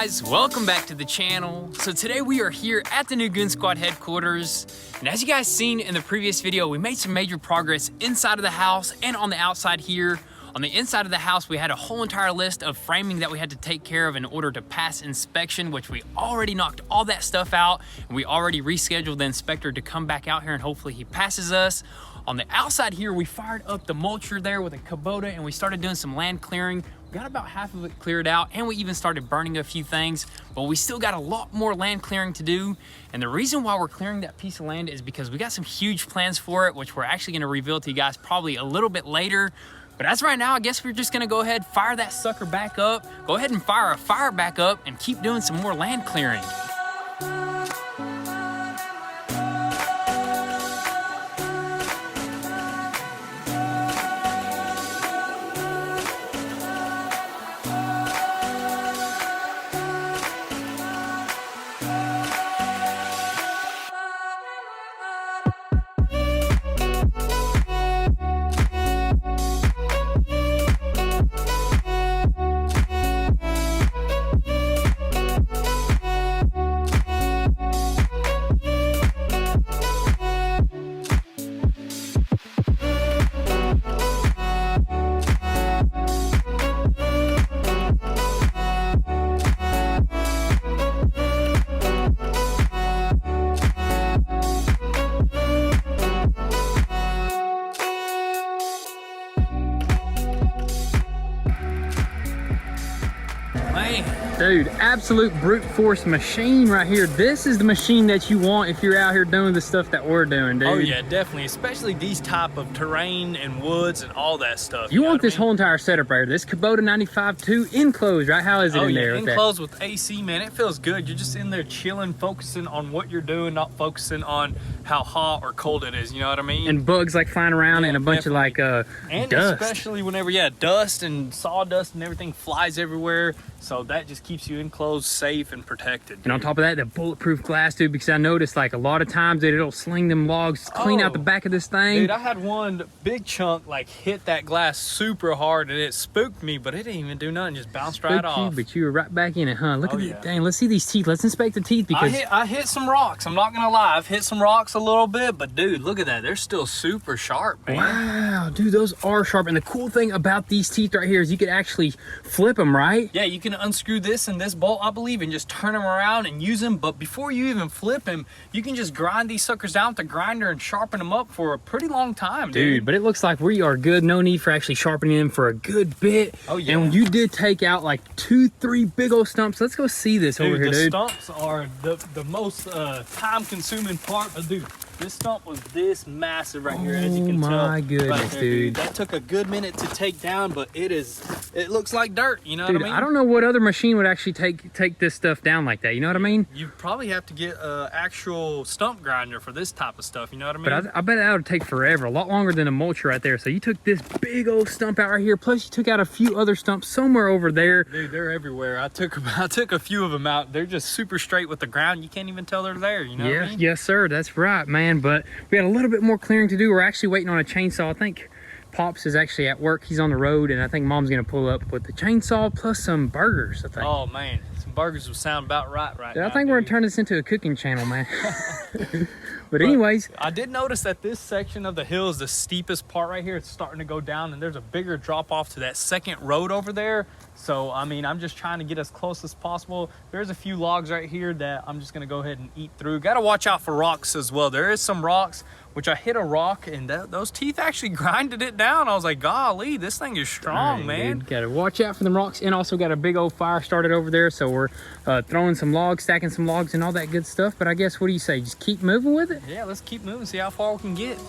guys, welcome back to the channel. So today we are here at the new Goonzquad headquarters, and as you guys seen in the previous video, we made some major progress inside of the house and on the outside here. On the inside of the house, we had a whole entire list of framing that we had to take care of in order to pass inspection, which we already knocked all that stuff out, and we already rescheduled the inspector to come back out here and hopefully he passes us. On the outside here, we fired up the mulcher there with a Kubota and we started doing some land clearing. We got about half of it cleared out and we even started burning a few things, but we still got a lot more land clearing to do. And the reason why we're clearing that piece of land is because we got some huge plans for it, which we're actually gonna reveal to you guys probably a little bit later. But as right now, I guess we're just gonna go ahead, fire that sucker back up, go ahead and fire a fire back up and keep doing some more land clearing. Dude, absolute brute force machine right here. This is the machine that you want if you're out here doing the stuff that we're doing, dude. Oh yeah, definitely, especially these type of terrain and woods and all that stuff. You want this whole entire setup right here. This Kubota 95.2 enclosed, right? How is it in there? Enclosed with AC, man. It feels good. You're just in there chilling, focusing on what you're doing, not focusing on how hot or cold it is, you know what I mean? And bugs like flying around and a bunch of like and dust. Especially whenever, dust and sawdust and everything flies everywhere. So that just keeps you enclosed, safe, and protected. Dude. And on top of that, the bulletproof glass, dude, because I noticed like a lot of times that it'll sling them logs clean out the back of this thing. Dude, I had one big chunk like hit that glass super hard and it spooked me, but it didn't even do nothing, just bounced right off. But you were right back in it, huh? Look at that. Dang, let's see these teeth. Let's inspect the teeth because I hit some rocks. I'm not gonna lie, I've hit some rocks a little bit, but dude, look at that. They're still super sharp, man. Wow, dude, those are sharp. And the cool thing about these teeth right here is you could actually flip them, right? Yeah, you can unscrew this and this bolt, I believe, and just turn them around and use them. But before you even flip them, you can just grind these suckers down with the grinder and sharpen them up for a pretty long time, dude. But it looks like we are good. No need for actually sharpening them for a good bit. Oh yeah. And you did take out like 2-3 big old stumps. Let's go see this over here, dude. The stumps are the most time-consuming part. But dude, this stump was this massive right here, as you can tell. Oh my goodness, right there, dude. That took a good minute to take down, but it looks like dirt, you know what I mean? I don't know what other machine would actually take this stuff down like that, you know what I mean? You probably have to get an actual stump grinder for this type of stuff, you know what I mean? But I bet that would take forever, a lot longer than a mulcher right there. So you took this big old stump out right here, plus you took out a few other stumps somewhere over there. Dude, they're everywhere. I took a few of them out. They're just super straight with the ground. You can't even tell they're there, you know what I mean? Yes, sir, that's right, man. But we had a little bit more clearing to do. We're actually waiting on a chainsaw. I think Pops is actually at work. He's on the road, and I think Mom's gonna pull up with the chainsaw plus some burgers, I think. Oh man, some burgers would sound about right now. I think we're gonna turn this into a cooking channel, man. But anyways, I did notice that this section of the hill is the steepest part right here. It's starting to go down, and there's a bigger drop off to that second road over there. So I mean, I'm just trying to get as close as possible. There's a few logs right here that I'm just gonna go ahead and eat through. Got to watch out for rocks as well. There is some rocks, which I hit a rock and those teeth actually grinded it down. I was like, golly, this thing is strong, man. Dude, gotta watch out for the rocks, and also got a big old fire started over there. So we're throwing some logs, stacking some logs and all that good stuff. But I guess, what do you say? Just keep moving with it? Yeah, let's keep moving, see how far we can get.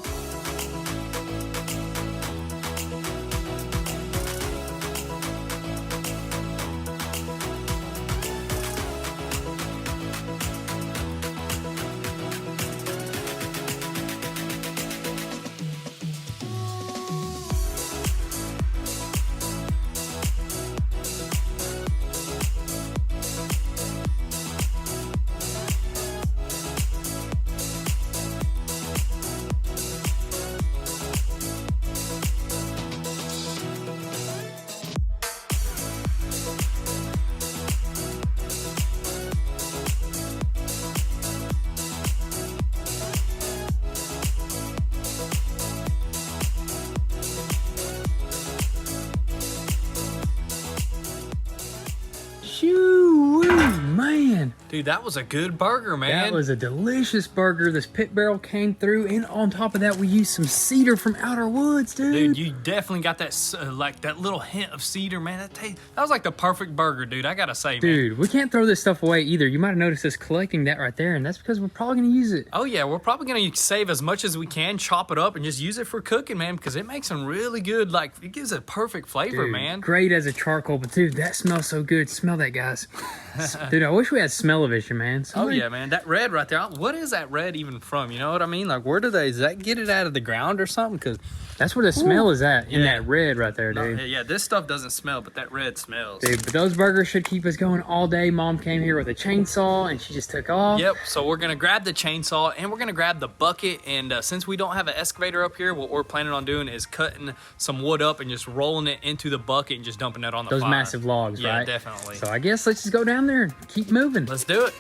Dude, that was a good burger, man. That was a delicious burger. This pit barrel came through, and on top of that, we used some cedar from Outer Woods, dude. Dude, you definitely got that, like, that little hint of cedar, man. That was like the perfect burger, dude. I gotta say, man. Dude, we can't throw this stuff away either. You might have noticed us collecting that right there, and that's because we're probably gonna use it. Oh yeah, we're probably gonna save as much as we can, chop it up, and just use it for cooking, man, because it makes some really good, like, it gives a perfect flavor, Dude, man. Great as a charcoal, but dude, that smells so good. Smell that, guys. Dude, I wish we had smell-o-vision, man. Oh yeah, man, that red right there. What is that red even from? You know what I mean? Like, where does that get it out of the ground or something? Because that's where the smell is at, in that red right there, dude. Yeah, this stuff doesn't smell, but that red smells. Dude, but those burgers should keep us going all day. Mom came here with a chainsaw, and she just took off. Yep, so we're gonna grab the chainsaw, and we're gonna grab the bucket, and since we don't have an excavator up here, what we're planning on doing is cutting some wood up and just rolling it into the bucket and just dumping it on the fire. Those massive logs, right? Yeah, definitely. So I guess let's just go down there and keep moving. Let's do it.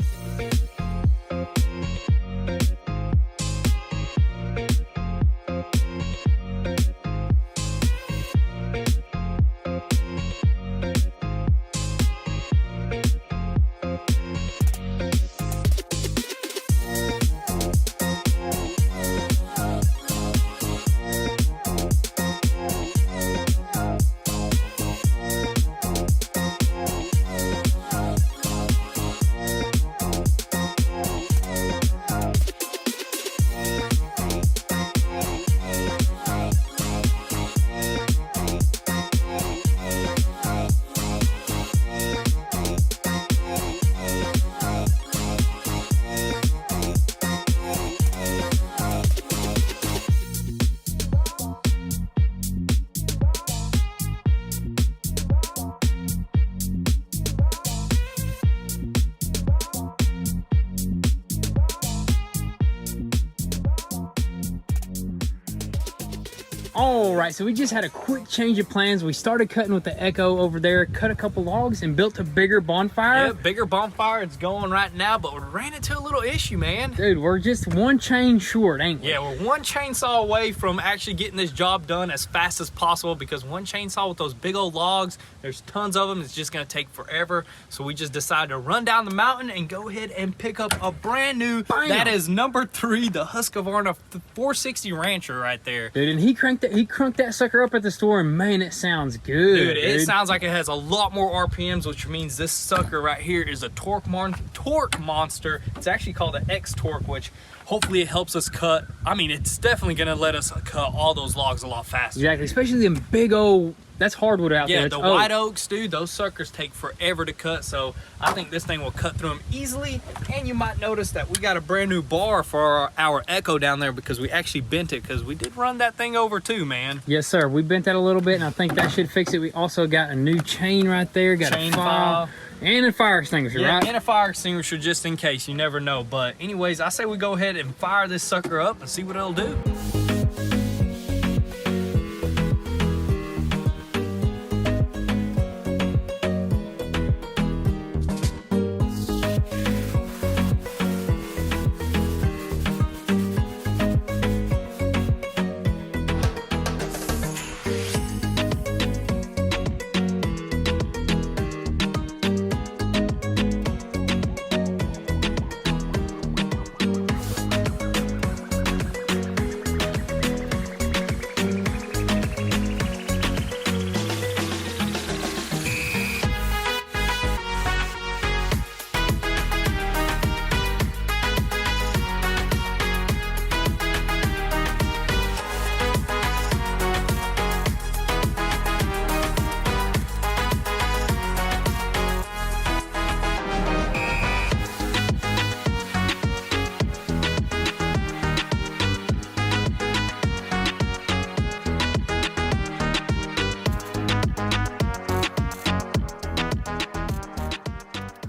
All right, so we just had a quick change of plans. We started cutting with the Echo over there, cut a couple logs, and built a bigger bonfire. Yeah, bigger bonfire. It's going right now, but we ran into a little issue, man. Dude, we're just one chain short, ain't we? Yeah, we're one chainsaw away from actually getting this job done as fast as possible, because one chainsaw with those big old logs, there's tons of them, it's just gonna take forever. So we just decided to run down the mountain and go ahead and pick up a brand new, that is number 3, the Husqvarna 460 Rancher right there. Dude, and he cranked that sucker up at the store, and man, it sounds good. Dude, it sounds like it has a lot more RPMs, which means this sucker right here is a torque monster. It's actually called an X-Torque, which hopefully it helps us cut. I mean, it's definitely gonna let us cut all those logs a lot faster. Exactly, especially them big old, that's hardwood out there. Yeah, the white oaks, dude, those suckers take forever to cut, so I think this thing will cut through them easily. And you might notice that we got a brand new bar for our Echo down there, because we actually bent it, because we did run that thing over too, man. Yes, sir. We bent that a little bit, and I think that should fix it. We also got a new chain right there, got chain a file, and a fire extinguisher, yeah, right? And a fire extinguisher, just in case, you never know. But anyways, I say we go ahead and fire this sucker up and see what it'll do.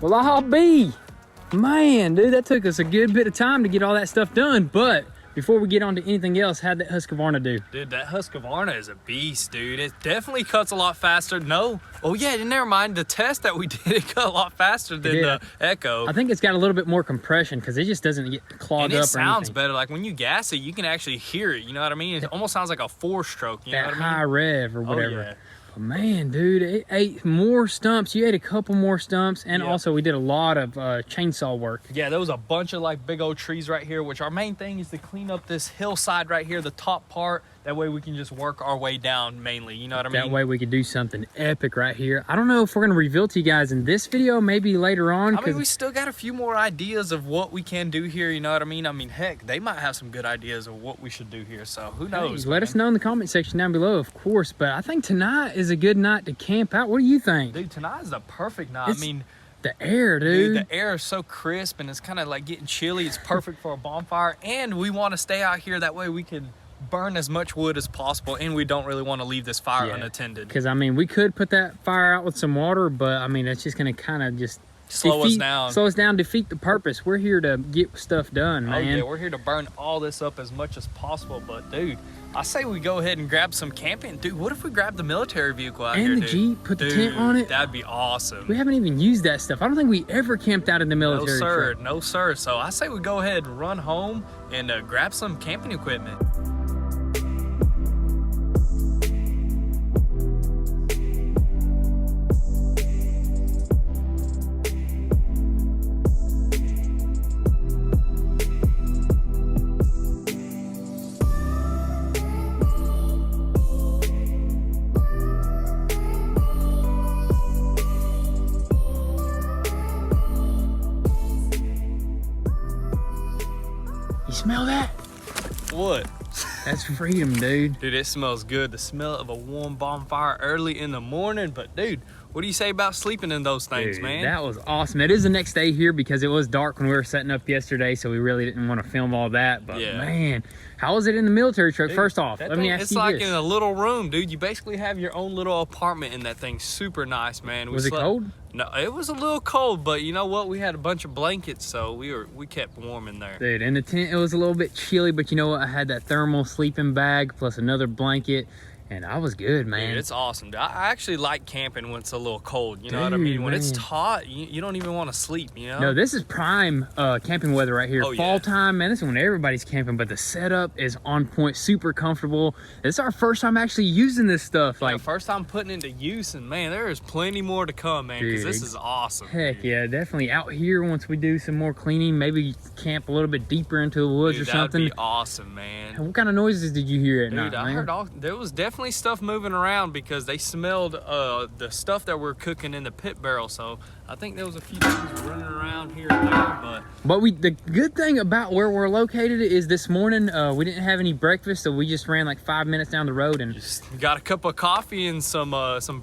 Well, I'll be. Man, dude, that took us a good bit of time to get all that stuff done. But before we get on to anything else, how'd that Husqvarna do? Dude, that Husqvarna is a beast, dude. It definitely cuts a lot faster. No. Oh, yeah, never mind. The test that we did, it cut a lot faster than the Echo. I think it's got a little bit more compression, because it just doesn't get clogged up or anything. And it sounds better. Like, when you gas it, you can actually hear it. You know what I mean? It almost sounds like a 4-stroke. You know what I mean? That high rev or whatever. Oh, yeah. Man, dude, it ate more stumps. You ate a couple more stumps, and also we did a lot of chainsaw work. Yeah, there was a bunch of like big old trees right here, which our main thing is to clean up this hillside right here, the top part. That way we can just work our way down mainly, you know what I mean? That way we could do something epic right here. I don't know if we're gonna reveal to you guys in this video, maybe later on. I mean, we still got a few more ideas of what we can do here, you know what I mean? I mean, heck, they might have some good ideas of what we should do here, so who knows? Hey, let us know in the comment section down below, of course, but I think tonight is a good night to camp out. What do you think? Dude, tonight is the perfect night. I mean, the air, dude. The air is so crisp and it's kind of like getting chilly. It's perfect for a bonfire, and we want to stay out here. That way we can burn as much wood as possible, and we don't really want to leave this fire unattended. Because, I mean, we could put that fire out with some water, but, I mean, it's just going to kind of just slow us down, defeat the purpose. We're here to get stuff done, man. Oh, yeah, we're here to burn all this up as much as possible, but, dude, I say we go ahead and grab some camping. Dude, what if we grab the military vehicle out here, and the Jeep, put the tent on it? That'd be awesome. We haven't even used that stuff. I don't think we ever camped out in the military truck. No, sir. So I say we go ahead and run home and grab some camping equipment. Smell that? What? That's freedom, dude. Dude, it smells good. The smell of a warm bonfire early in the morning. But, dude, what do you say about sleeping in those things, man? That was awesome. It is the next day here because it was dark when we were setting up yesterday, so we really didn't want to film all that. But, man, how was it in the military truck? Dude, first off, let me ask you this. It's like in a little room, dude. You basically have your own little apartment in that thing. Super nice, man. Was it cold? No, it was a little cold, but you know what? We had a bunch of blankets, so we kept warm in there. Dude, in the tent, it was a little bit chilly, but you know what? I had that thermal sleeping bag plus another blanket, and I was good, man. Dude, it's awesome. I actually like camping when it's a little cold, you know what I mean? When it's hot, you don't even want to sleep, you know? No, this is prime camping weather right here. Fall time, man, this is when everybody's camping, but the setup is on point, super comfortable. It's our first time actually using this stuff. Like, first time putting it into use, and man, there is plenty more to come, man, because this is awesome. Heck yeah, definitely out here once we do some more cleaning, maybe camp a little bit deeper into the woods or something. That'd be awesome, man. What kind of noises did you hear at night, Dude, I heard there was definitely stuff moving around because they smelled the stuff that we're cooking in the pit barrel, so I think there was a few things running around here and there, but the good thing about where we're located is this morning we didn't have any breakfast, so we just ran like 5 minutes down the road and just got a cup of coffee and some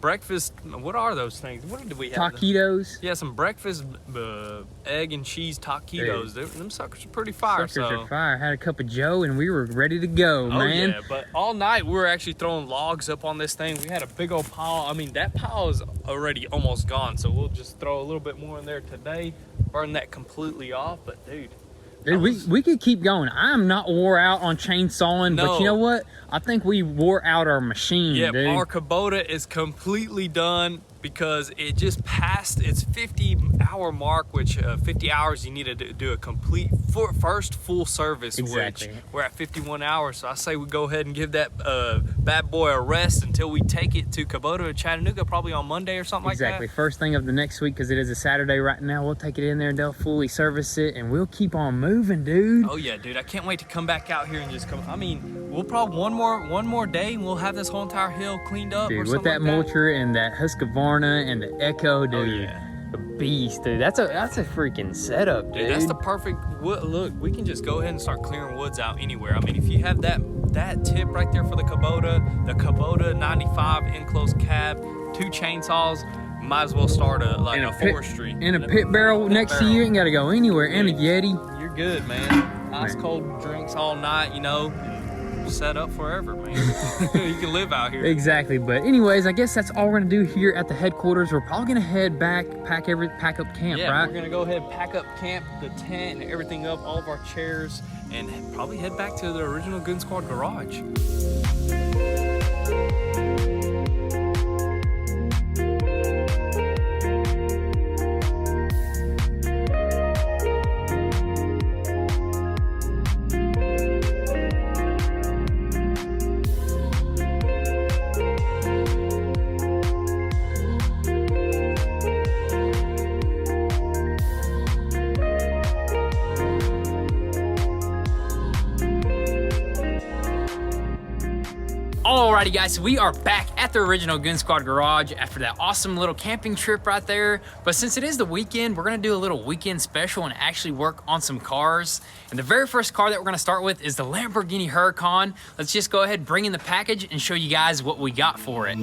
breakfast. What are those things? What did we have? Taquitos. Yeah, some breakfast egg and cheese taquitos. Them suckers are pretty fire. Suckers are fire. Had a cup of Joe and we were ready to go, man. Yeah, but all night we were actually throwing logs up on this thing. We had a big old pile. I mean, that pile is already almost gone, so we'll just throw a little bit more in there today, burn that completely off. But dude, we could keep going. I'm not wore out on chainsawing, but you know what? I think we wore out our machine. Yeah, dude. Our Kubota is completely done because it just passed its 50-hour mark, which 50 hours you need to do a complete first full service, which we're at 51 hours. So I say we go ahead and give that bad boy a rest until we take it to Kubota in Chattanooga, probably on Monday or something like that. Exactly, first thing of the next week, because it is a Saturday right now. We'll take it in there and they'll fully service it, and we'll keep on moving, dude. Oh yeah, dude, I can't wait to come back out here and just come. I mean, we'll probably one more day and we'll have this whole entire hill cleaned up. Dude, with that mulcher and that Husqvarna and the Echo, dude. Oh yeah. A beast, dude. That's a freaking setup, dude. That's the perfect wood. Look, we can just go ahead and start clearing woods out anywhere. I mean, if you have that tip right there for the Kubota 95 enclosed cab, 2 chainsaws, might as well start a forestry. And a pit barrel next to you, ain't gotta go anywhere, and a Yeti. You're good, man. Nice cold drinks all night, you know. Set up forever, man. You can live out here. Exactly. But anyways, I guess that's all we're gonna do here at the headquarters. We're probably gonna head back, pack up camp, right? We're gonna go ahead and pack up camp, the tent and everything up, all of our chairs, and probably head back to the original Goonzquad garage. Alrighty guys, so we are back at the original Goonzquad garage after that awesome little camping trip right there. But since it is the weekend, we're gonna do a little weekend special and actually work on some cars. And the very first car that we're gonna start with is the Lamborghini Huracan. Let's just go ahead and bring in the package and show you guys what we got for it.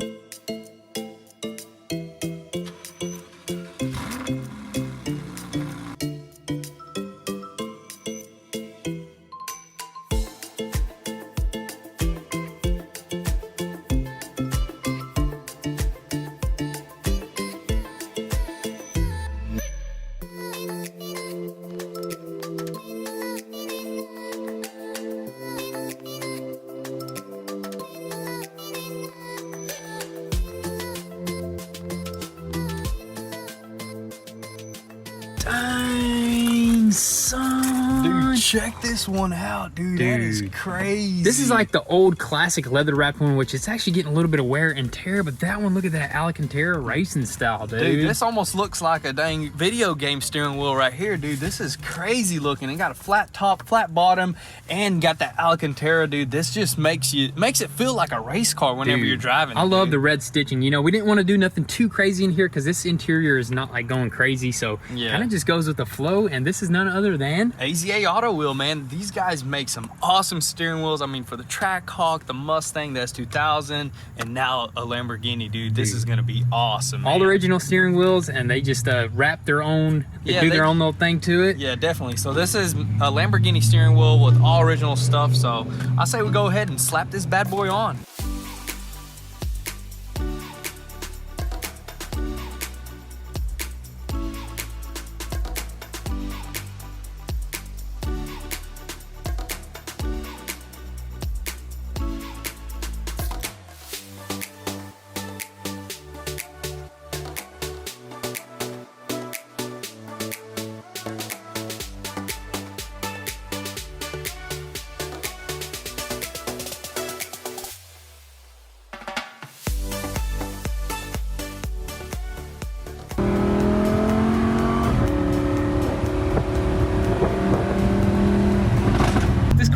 Dang, son. Dude, check this one out, dude. That is crazy. This is like the old classic leather wrapped one, which it's actually getting a little bit of wear and tear, but that one, look at that Alcantara racing style, dude. Dude, this almost looks like a dang video game steering wheel right here, dude. This is crazy looking. It got a flat top, flat bottom, and got that Alcantara, dude. This just makes it feel like a race car whenever you're driving it. I love the red stitching. You know, we didn't want to do nothing too crazy in here because this interior is not like going crazy, so kind of just goes with the flow. And this is none other than AZA Auto Wheel, man. These guys make some awesome steering wheels. I mean, for the Trackhawk, the Mustang, the S2000, and now a Lamborghini, dude. This is gonna be awesome, man. All the original steering wheels, and they just wrap their own, do their own little thing to it. Yeah, definitely. So this is a Lamborghini steering wheel with all original stuff. So I say we go ahead and slap this bad boy on.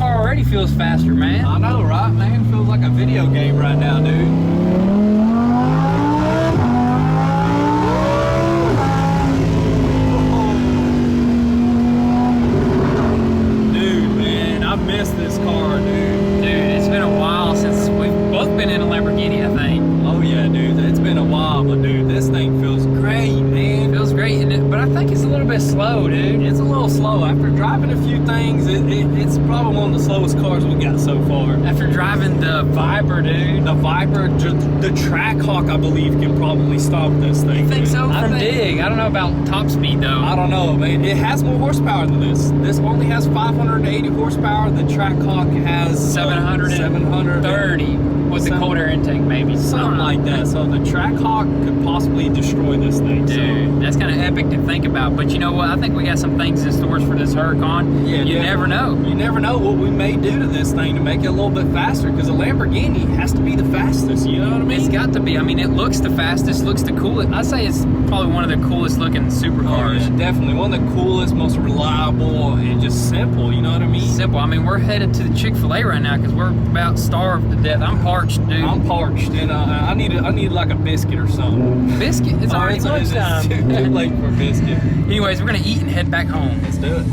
Already feels faster, man. I know, right, man? Feels like a video game right now, dude. Dude, man, I miss this car, dude. Dude, it's been a while since we've both been in a Lamborghini, I think. Oh yeah, dude, it's been a while, but dude, this thing feels great, man. It feels great, but I think it's a little bit slow, dude. It's a little slow. After driving a few things, it's probably one of the slowest cars we got so far. After driving the Viper, dude. The Viper, the Trackhawk, I believe, can probably stop this thing. You think so? I From dig. I don't know about top speed, though. I don't know, man. It has more horsepower than this. This only has 580 horsepower. The Trackhawk has 730 with the cold air intake, maybe. Something like that. So the Trackhawk could possibly destroy this thing. Dude, that's kind of epic to think about. But you know what? I think we got some things in stores for this Huracan. Yeah, you never know. You never know what we may do to this thing to make it a little bit faster, because a Lamborghini has to be the fastest, you know what I mean? It's got to be. I mean, it looks the fastest, looks the coolest. I'd say it's probably one of the coolest looking supercars. Oh, yeah, definitely. One of the coolest, most reliable, and just simple, you know what I mean? Simple. I mean, we're headed to the Chick-fil-A right now because we're about starved to death. I'm parched, dude. I'm parched, and I need like a biscuit or something. Biscuit? It's already lunchtime. It's too late for a biscuit. Anyways, we're gonna eat and head back home. Let's do it.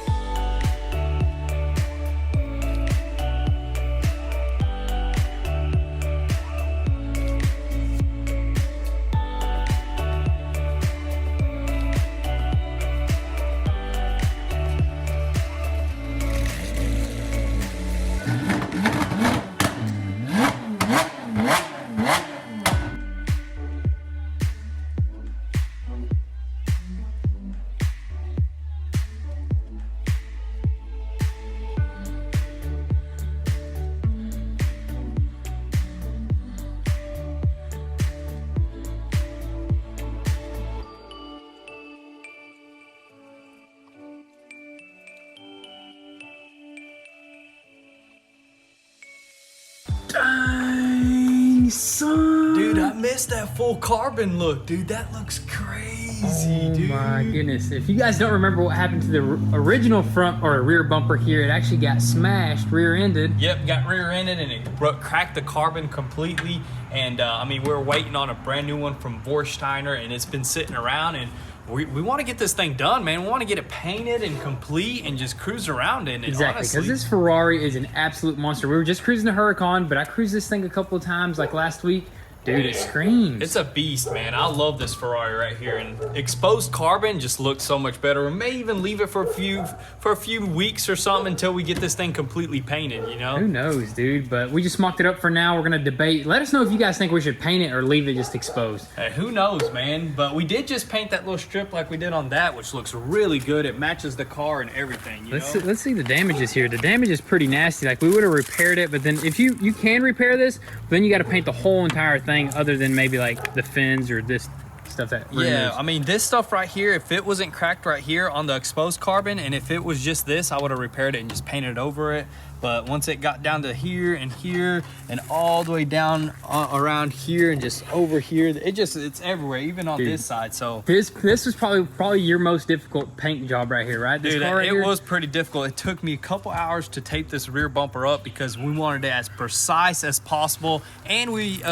Dang, son. Dude, I missed that full carbon look. Dude, that looks crazy. dude. My goodness. If you guys don't remember what happened to the original front or rear bumper here, it actually got smashed, rear-ended. Yep, got rear-ended and it cracked the carbon completely. And I mean, we're waiting on a brand new one from Vorsteiner, and it's been sitting around, and we want to get this thing done, man. We want to get it painted and complete and just cruise around in it. Exactly, because this Ferrari is an absolute monster. We were just cruising the Huracan, but I cruised this thing a couple of times, like last week. Dude, it screams. It's a beast, man. I love this Ferrari right here. And exposed carbon just looks so much better. We may even leave it for a few weeks or something until we get this thing completely painted, you know? Who knows, dude? But we just mocked it up for now. We're going to debate. Let us know if you guys think we should paint it or leave it just exposed. Hey, who knows, man? But we did just paint that little strip like we did on that, which looks really good. It matches the car and everything, you know? Let's see the damages here. The damage is pretty nasty. Like, we would have repaired it, but then if you can repair this, then you got to paint the whole entire thing other than maybe like the fins or this stuff that removes. Yeah, I mean, this stuff right here, if it wasn't cracked right here on the exposed carbon, and if it was just this, I would have repaired it and just painted over it. But once it got down to here and all the way down around here and just over here, it's everywhere, even on this side. So this was probably your most difficult paint job right here, right? This dude, car right it here? was pretty difficult. It took me a couple hours to tape this rear bumper up because we wanted it as precise as possible, and we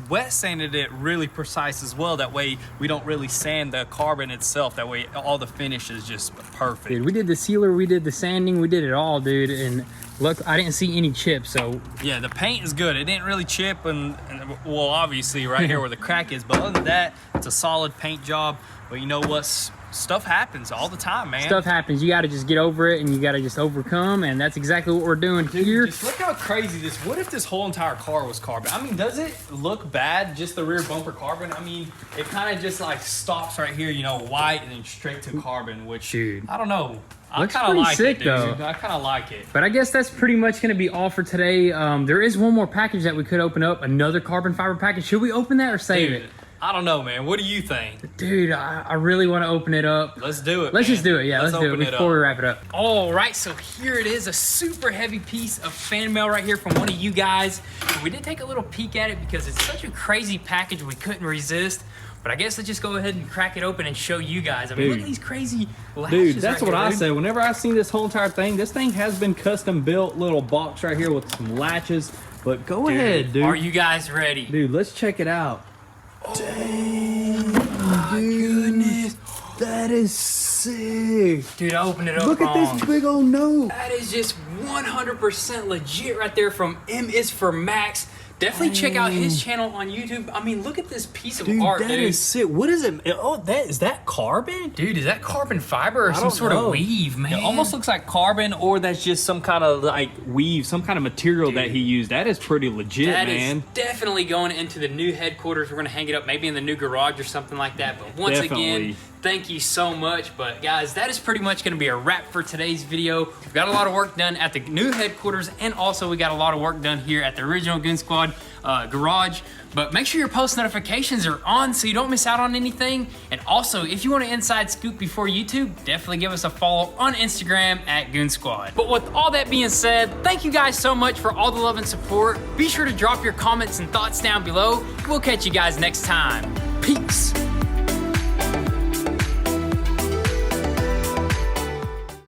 wet sanded it really precise as well. That way we don't really sand the carbon itself. That way all the finish is just perfect. Dude, we did the sealer, we did the sanding, we did it all, dude, and look, I didn't see any chips, so yeah, the paint is good. It didn't really chip, and well, obviously right here where the crack is, but other than that, it's a solid paint job. But you know what? Stuff happens all the time, man. Stuff happens. You got to just get over it, and you got to just overcome, and that's exactly what we're doing here. Just look how crazy this. What if this whole entire car was carbon? I mean, does it look bad, just the rear bumper carbon? I mean, it kind of just like stops right here, you know, white and then straight to carbon, which, dude, I don't know. I looks kind of pretty like sick, it, dude. though. I kind of like it. But I guess that's pretty much going to be all for today. There is one more package that we could open up, another carbon fiber package. Should we open that or save it? I don't know, man. What do you think? Dude, I really want to open it up. Let's do it, Let's man. just do it. Yeah, let's do it before we wrap it up. All right, so here it is, a super heavy piece of fan mail right here from one of you guys. And we did take a little peek at it because it's such a crazy package we couldn't resist. But I guess let's just go ahead and crack it open and show you guys. I mean, look at these crazy latches. Dude, that's right what here, I say. Whenever I see this whole entire thing, this thing has been custom built, little box right here with some latches. But go ahead, dude. Are you guys ready? Dude, let's check it out. Dang, my goodness. That is sick. Dude, I opened it up Look at this big old note. That is just 100% legit right there from M is for Max. Definitely check out his channel on YouTube. I mean, look at this piece of art, dude. That is sick. What is it? Oh, is that carbon? Dude, is that carbon fiber or some sort of weave, man? It almost looks like carbon, or that's just some kind of like weave, some kind of material that he used. That is pretty legit, that man. That is definitely going into the new headquarters. We're going to hang it up maybe in the new garage or something like that. But once again, thank you so much. But guys, that is pretty much going to be a wrap for today's video. We've got a lot of work done at the new headquarters, and also we got a lot of work done here at the original Goonzquad garage. But make sure your post notifications are on so you don't miss out on anything. And also, if you want an inside scoop before YouTube, definitely give us a follow on Instagram at Goonzquad. But with all that being said, thank you guys so much for all the love and support. Be sure to drop your comments and thoughts down below. We'll catch you guys next time. Peace.